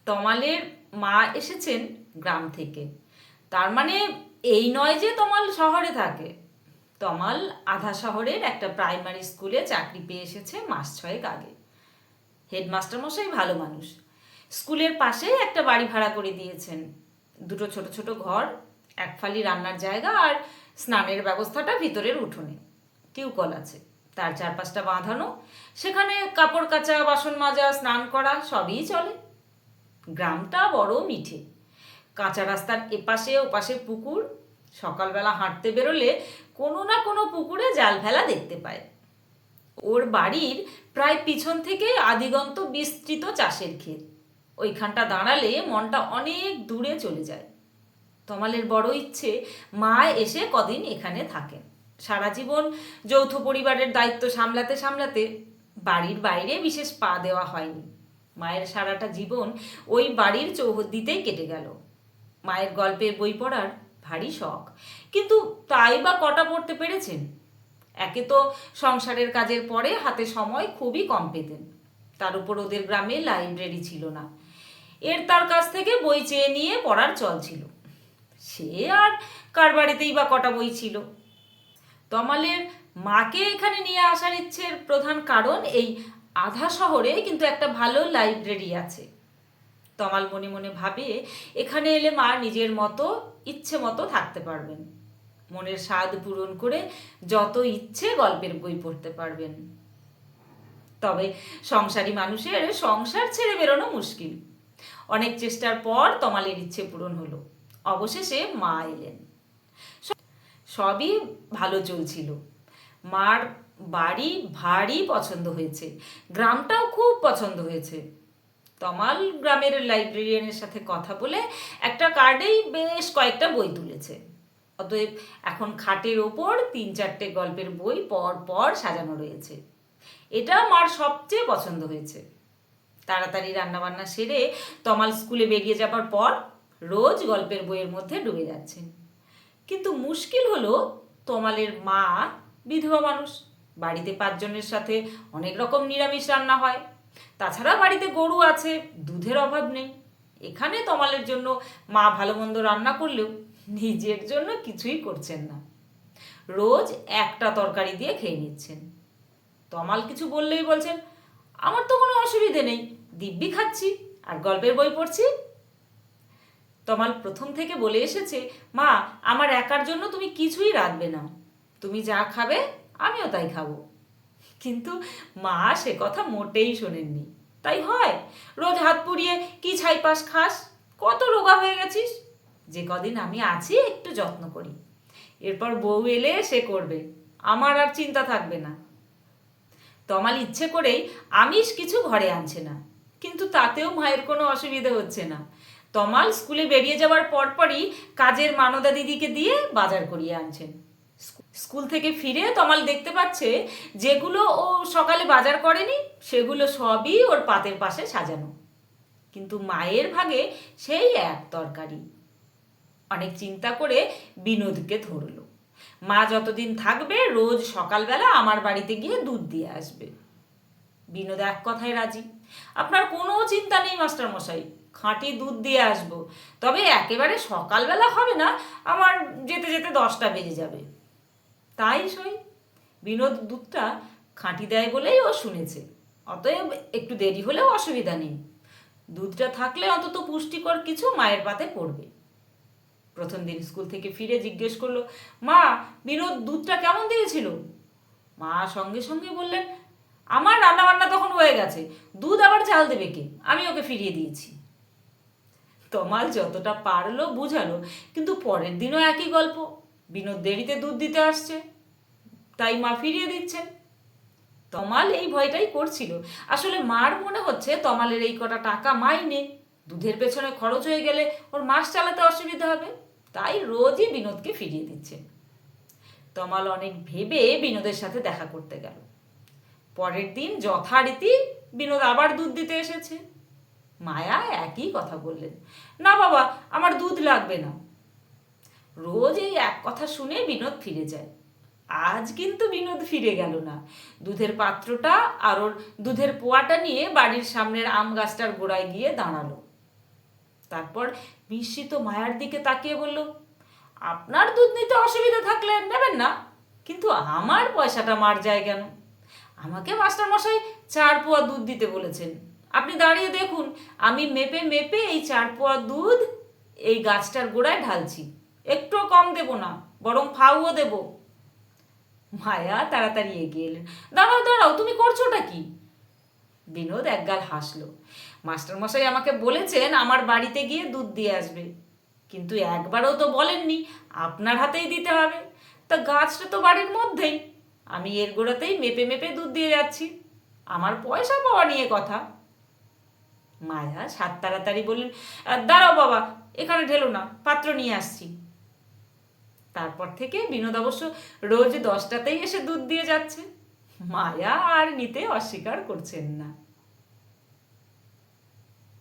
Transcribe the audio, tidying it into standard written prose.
তমালের মা এসেছেন গ্রাম থেকে। তার মানে এই নয় যে তমাল শহরে থাকে। তমাল আধা শহরের একটা প্রাইমারি স্কুলে চাকরি পেয়ে এসেছে মাস 6 আগে। হেডমাস্টার মশাই ভালো মানুষ। স্কুলের পাশেই একটা বাড়ি ভাড়া করে দিয়েছেন। দুটো ছোট ছোট ঘর, এক ফালি রান্নার জায়গা আর স্নানের ব্যবস্থাটা ভিতরের উঠোনে। টিউকল আছে, তার চারপাশটা বাঁধানো। সেখানে কাপড় কাচা, বাসন মাজা, স্নান করা সবই চলে। গ্রামটা বড় মিঠে। কাঁচা রাস্তার এপাশে ওপাশে পুকুর। সকালবেলা হাঁটতে বেরোলে কোনো না কোনো পুকুরে জাল ফেলা দেখতে পায়। ওর বাড়ির প্রায় পিছন থেকে আদিগন্ত বিস্তৃত চাষের ক্ষেত। ওইখানটা দাঁড়ালে মনটা অনেক দূরে চলে যায়। তমালের বড় ইচ্ছে মা এসে কদিন এখানে থাকেন। সারা জীবন যৌথ পরিবারের দায়িত্ব সামলাতে সামলাতে বাড়ির বাইরে বিশেষ পা দেওয়া হয়নি। মায়ের সারাটা জীবন ওই বাড়ির চৌহদ্দিতেই কেটে গেল। মায়ের গল্পের বই পড়ার ভারী শখ, কিন্তু তাই বা কটা পড়তে পেরেছেন? একে তো সংসারের কাজের পরে হাতে সময় খুবই কম পেতেন, তার উপর ওদের গ্রামে লাইব্রেরি ছিল না। তার কাছ থেকে বই চেয়ে নিয়ে পড়ার চল ছিল। সে আর কার বাড়িতেই বা কটা বই ছিল। তমালের মাকে এখানে নিয়ে আসার ইচ্ছের প্রধান কারণ এই আধা শহরে কিন্তু একটা ভালো লাইব্রেরি আছে। তমাল মনে মনে ভাবে এখানে এলে মা নিজের মতো ইচ্ছে মতো থাকতে পারবেন। মনের স্বাদ পূরণ করে যত ইচ্ছে গল্পের বই পড়তে পারবেন। তবে সংসারী মানুষের সংসার ছেড়ে বেরোনো মুশকিল। অনেক চেষ্টার পর তমালের ইচ্ছে পূরণ হলো। অবশেষে মা এলেন। সবই ভালো চলছিল। মার বাড়ি ভারী পছন্দ হয়েছে, গ্রামটাও খুব পছন্দ হয়েছে। তমাল গ্রামের লাইব্রেরিয়ানের সাথে কথা বলে একটা কার্ডেই বেশ কয়েকটা বই তুলেছে। অতএব এখন খাটের ওপর 3-4টে গল্পের বই পর পর সাজানো রয়েছে। এটা মার সবচেয়ে পছন্দ হয়েছে। তাড়াতাড়ি রান্নাবান্না সেরে তমাল স্কুলে বেরিয়ে যাবার পর রোজ গল্পের বইয়ের মধ্যে ডুবে যাচ্ছেন। কিন্তু মুশকিল হলো, তমালের মা বিধবা মানুষ। বাড়িতে 5 জনের সাথে অনেক রকম নিরামিষ রান্না হয়। তাছাড়া বাড়িতে গরু আছে, দুধের অভাব নেই। এখানে তমালের জন্য মা ভালো মন্দ রান্না করলেও নিজের জন্য কিছুই করছেন না। রোজ একটা তরকারি দিয়ে খেয়ে নিচ্ছেন। তমাল কিছু বললেই বলছেন, আমার তো কোনো অসুবিধে নেই, দিব্যি খাচ্ছি আর গল্পের বই পড়ছি। তমাল প্রথম থেকে বলে এসেছে, মা আমার একার জন্য তুমি কিছুই রাঁধবে না, তুমি যা খাবে আমিও তাই খাবো। কিন্তু মা সে কথা মোটেই শোনেননি। তাই হয়, রোজ হাত পুড়িয়ে কি ছাইপাস খাস, কত রোগা হয়ে গেছিস, যে কদিন আমি আছি একটু যত্ন করি, এরপর বউ এলে সে করবে, আমার আর চিন্তা থাকবে না। তমাল ইচ্ছে করেই আমিষ কিছু ঘরে আনছে না, কিন্তু তাতেও মায়ের কোনো অসুবিধে হচ্ছে না। তমাল স্কুলে বেরিয়ে যাওয়ার পরপরই কাজের মানদা দিদিকে দিয়ে বাজার করিয়ে আনছেন। স্কুল থেকে ফিরে তমাল দেখতে পাচ্ছে যেগুলো ও সকালে বাজার করেনি সেগুলো সবই ওর পাতের পাশে সাজানো। কিন্তু মায়ের ভাগে সেই এক তরকারি। অনেক চিন্তা করে বিনোদকে ধরলো। মা যতদিন থাকবে রোজ সকালবেলা আমার বাড়িতে গিয়ে দুধ দিয়ে আসবে। বিনোদ এক কথায় রাজি। আপনার কোনো চিন্তা নেই মাস্টার মশাই, খাঁটি দুধ দিয়ে আসবো, তবে একেবারে সকালবেলা হবে না, আমার যেতে যেতে 10টা বেজে যাবে। তাই সই। বিনোদ দুধটা খাঁটি দেয় বলেই ও শুনেছে, অতএব একটু দেরি হলেও অসুবিধা নেই। দুধটা থাকলে অন্তত পুষ্টিকর কিছু মায়ের পাতে পড়বে। প্রথম দিন স্কুল থেকে ফিরে জিজ্ঞেস করলো, মা বিনোদ দুধটা কেমন দিয়েছিল? মা সঙ্গে সঙ্গে বললেন, আমার রান্নাবান্না তখন হয়ে গেছে, দুধ আবার জাল দেবে কে, আমি ওকে ফিরিয়ে দিয়েছি। তমাল যতটা পারলো বুঝালো, কিন্তু পরের দিনও একই গল্প। বিনোদ দেরিতে দুধ দিতে আসছে, তাই মা ফিরিয়ে দিচ্ছেন। তমাল এই ভয়টাই করছিল। আসলে মার মনে হচ্ছে তমালের এই কটা টাকা মাইনে, দুধের পেছনে খরচ হয়ে গেলে ওর মাস চালাতে অসুবিধা হবে, তাই রোজই বিনোদকে ফিরিয়ে দিচ্ছে। তমাল অনেক ভেবে বিনোদের সাথে দেখা করতে গেল। পরের দিন যথারীতি বিনোদ আবার দুধ দিতে এসেছে। মায়া একই কথা বললেন, না বাবা আমার দুধ লাগবে না। রোজ এই এক কথা শুনে বিনোদ ফিরে যায়। আজ কিন্তু বিনোদ ফিরে গেল না। দুধের পাত্রটা আর ওর দুধের পোয়াটা নিয়ে বাড়ির সামনের আম গাছটার গোড়ায় গিয়ে দাঁড়ালো। তারপর বিস্মিত মায়ার দিকে তাকিয়ে বলল, আপনার দুধ নিতে অসুবিধা থাকলে নেবেন না, কিন্তু আমার পয়সাটা মার যায় কেন? আমাকে মাস্টারমশাই 4 পোয়া দুধ দিতে বলেছেন। আপনি দাঁড়িয়ে দেখুন, আমি মেপে মেপে এই 4 পোয়া দুধ এই গাছটার গোড়ায় ঢালছি। একটুও কম দেব না, বরং ফাউও দেব। মায়া তাড়াতাড়ি এগিয়ে এলেন। দাঁড়াও দাঁড়াও, তুমি করছোটা কি? বিনোদ একগাল হাসলো। মাস্টারমশাই আমাকে বলেছেন আমার বাড়িতে গিয়ে দুধ দিয়ে আসবে, কিন্তু একবারও তো বলেননি আপনার হাতেই দিতে হবে। তা গাছটা তো বাড়ির মধ্যেই, আমি এর গোড়াতেই মেপে মেপে দুধ দিয়ে যাচ্ছি। আমার পয়সা পাওয়া নিয়ে কথা। মায়া সাত তাড়াতাড়ি বললেন, দাঁড়াও বাবা, এখানে ঢেলো না, পাত্র নিয়ে আসছি। তারপর থেকে বিনোদ অবশ্য রোজ 10টাতেই এসে দুধ দিয়ে যাচ্ছে। মায়া আর নিতে অস্বীকার করছেন না।